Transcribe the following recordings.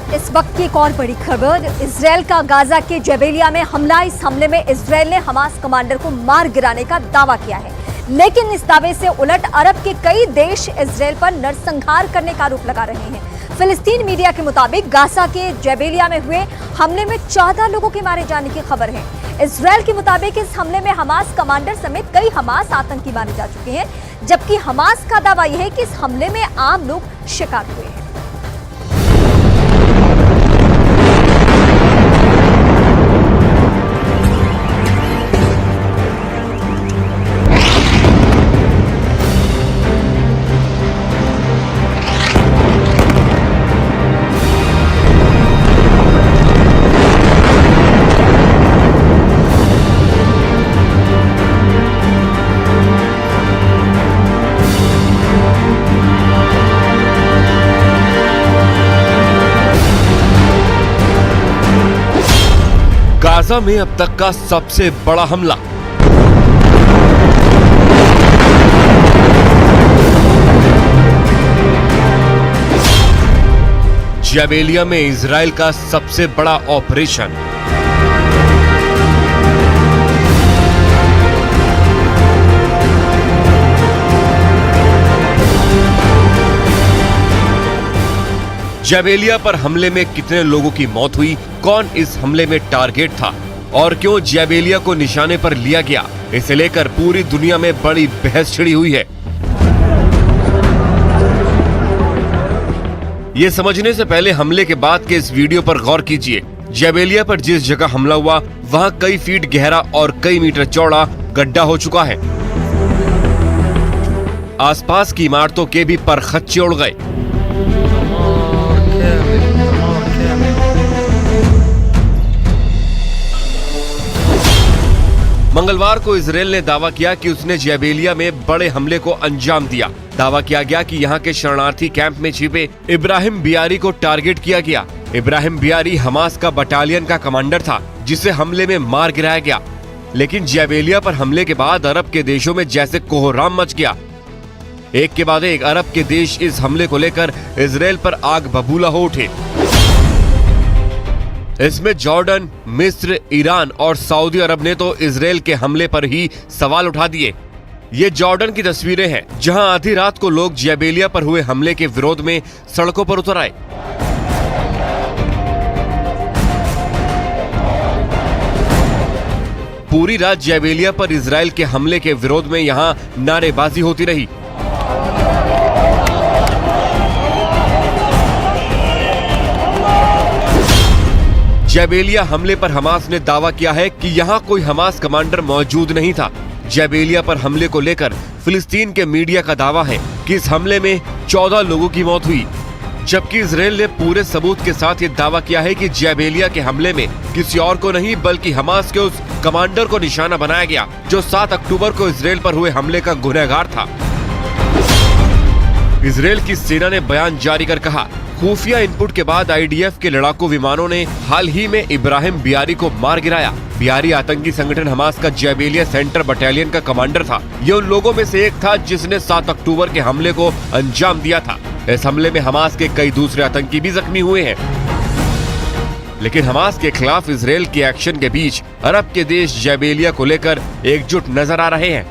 इस वक्त की एक और बड़ी खबर, इजरायल का गाजा के जबेलिया में हमला। इस हमले में इजरायल ने हमास कमांडर को मार गिराने का दावा किया है, लेकिन इस दावे से उलट अरब के कई देश इजरायल पर नरसंहार करने का आरोप लगा रहे हैं। फिलिस्तीन मीडिया के मुताबिक गाजा के जबेलिया में हुए हमले में 14 लोगों के मारे जाने की खबर है। इजरायल के मुताबिक इस हमले में हमास कमांडर समेत कई हमास आतंकी मारे जा चुके हैं, जबकि हमास का दावा यह है कि इस हमले में आम लोग शिकार हुए हैं। गाजा में अब तक का सबसे बड़ा हमला। जबेलिया में इजराइल का सबसे बड़ा ऑपरेशन। जबेलिया पर हमले में कितने लोगों की मौत हुई, कौन इस हमले में टारगेट था और क्यों जबेलिया को निशाने पर लिया गया, इसे लेकर पूरी दुनिया में बड़ी बहस छिड़ी हुई है। ये समझने से पहले हमले के बाद के इस वीडियो पर गौर कीजिए। जबेलिया पर जिस जगह हमला हुआ वहां कई फीट गहरा और कई मीटर चौड़ा गड्ढा हो चुका है। आसपास की इमारतों के भी परखच्चे उड़ गए। मंगलवार को इजरायल ने दावा किया कि उसने जबेलिया में बड़े हमले को अंजाम दिया। दावा किया गया कि यहां के शरणार्थी कैंप में छिपे इब्राहिम बियारी को टारगेट किया गया। इब्राहिम बियारी हमास का बटालियन का कमांडर था, जिसे हमले में मार गिराया गया। लेकिन जबेलिया पर हमले के बाद अरब के देशों में जैसे कोहराम मच गया। एक के बाद एक अरब के देश इस हमले को लेकर इजरायल पर आग बबूला हो उठे। इसमें जॉर्डन, मिस्र, ईरान और सऊदी अरब ने तो इजरायल के हमले पर ही सवाल उठा दिए। ये जॉर्डन की तस्वीरें हैं, जहां आधी रात को लोग जबेलिया पर हुए हमले के विरोध में सड़कों पर उतर आए। पूरी रात जबेलिया पर इजरायल के हमले के विरोध में यहां नारेबाजी होती रही। जबेलिया हमले पर हमास ने दावा किया है कि यहां कोई हमास कमांडर मौजूद नहीं था। जबेलिया पर हमले को लेकर फिलिस्तीन के मीडिया का दावा है कि इस हमले में 14 लोगों की मौत हुई, जबकि इजरायल ने पूरे सबूत के साथ ये दावा किया है कि जबेलिया के हमले में किसी और को नहीं बल्कि हमास के उस कमांडर को निशाना बनाया गया जो 7 अक्टूबर को इजरायल पर हुए हमले का गुनहगार था। इजरायल की सेना ने बयान जारी कर कहा, खुफिया इनपुट के बाद आईडीएफ के लड़ाकू विमानों ने हाल ही में इब्राहिम बियारी को मार गिराया। बियारी आतंकी संगठन हमास का जबेलिया सेंटर बटालियन का कमांडर था। ये उन लोगों में से एक था जिसने 7 अक्टूबर के हमले को अंजाम दिया था। इस हमले में हमास के कई दूसरे आतंकी भी जख्मी हुए हैं। लेकिन हमास के खिलाफ इजरायल के एक्शन के बीच अरब के देश जबेलिया को लेकर एकजुट नजर आ रहे हैं।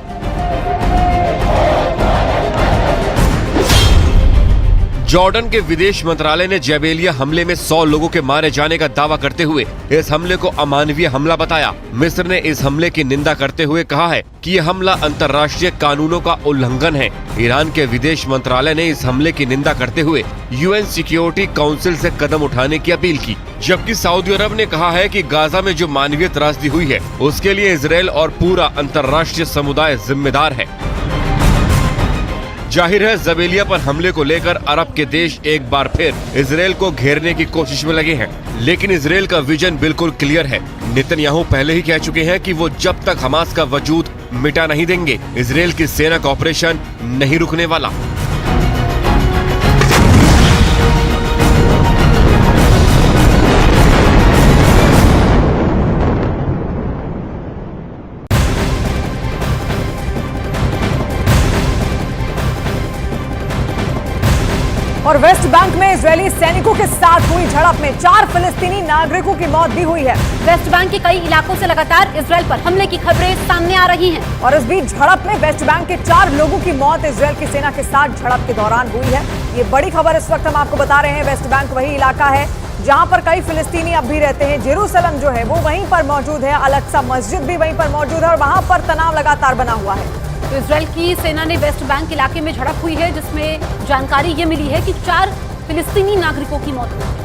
जॉर्डन के विदेश मंत्रालय ने जबेलिया हमले में 100 लोगों के मारे जाने का दावा करते हुए इस हमले को अमानवीय हमला बताया। मिस्र ने इस हमले की निंदा करते हुए कहा है कि यह हमला अंतर्राष्ट्रीय कानूनों का उल्लंघन है। ईरान के विदेश मंत्रालय ने इस हमले की निंदा करते हुए यूएन सिक्योरिटी काउंसिल से कदम उठाने की अपील की, जबकि सऊदी अरब ने कहा है कि गाजा में जो मानवीय त्रासदी हुई है उसके लिए इजरायल और पूरा अंतर्राष्ट्रीय समुदाय जिम्मेदार है। जाहिर है जबेलिया पर हमले को लेकर अरब के देश एक बार फिर इजरायल को घेरने की कोशिश में लगे हैं, लेकिन इजरायल का विजन बिल्कुल क्लियर है। नेतन्याहू पहले ही कह चुके हैं कि वो जब तक हमास का वजूद मिटा नहीं देंगे, इजरायल की सेना का ऑपरेशन नहीं रुकने वाला। और वेस्ट बैंक में इजरायली सैनिकों के साथ हुई झड़प में 4 फिलिस्तीनी नागरिकों की मौत भी हुई है। वेस्ट बैंक के कई इलाकों से लगातार इजरायल पर हमले की खबरें सामने आ रही हैं। और इस बीच झड़प में वेस्ट बैंक के 4 लोगों की मौत इजरायल की सेना के साथ झड़प के दौरान हुई है। ये बड़ी खबर इस वक्त हम आपको बता रहे हैं। वेस्ट बैंक वही इलाका है जहां पर कई फिलिस्तीनी अब भी रहते हैं। जेरूसलम जो है वो वहीं पर मौजूद है। अल-अक्सा मस्जिद भी वहीं पर मौजूद है और वहां पर तनाव लगातार बना हुआ है। तो इजरायल की सेना ने वेस्ट बैंक इलाके में झड़प हुई है, जिसमें जानकारी ये मिली है कि 4 फिलिस्तीनी नागरिकों की मौत हुई।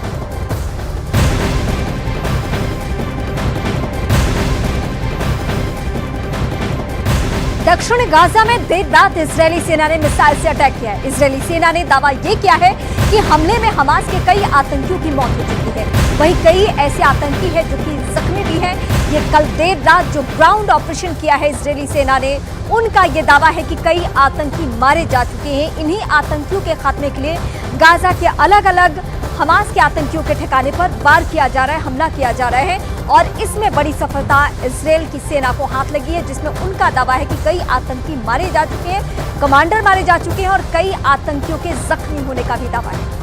दक्षिण गाजा में देर रात इजरायली सेना ने मिसाइल से अटैक किया है। इजरायली सेना ने दावा ये किया है कि हमले में हमास के कई आतंकियों की मौत हो चुकी है। वहीं कई ऐसे आतंकी हैं जो कि जख्मी भी हैं। ये कल देर रात जो ग्राउंड ऑपरेशन किया है इजरायली सेना ने, उनका ये दावा है कि कई आतंकी मारे जा चुके हैं। इन्हीं आतंकियों के खात्मे के लिए गाजा के अलग अलग हमास के आतंकियों के ठिकाने पर वार किया जा रहा है, हमला किया जा रहा है। और इसमें बड़ी सफलता इजरायल की सेना को हाथ लगी है, जिसमें उनका दावा है कि कई आतंकी मारे जा चुके हैं, कमांडर मारे जा चुके हैं और कई आतंकियों के जख्मी होने का भी दावा है।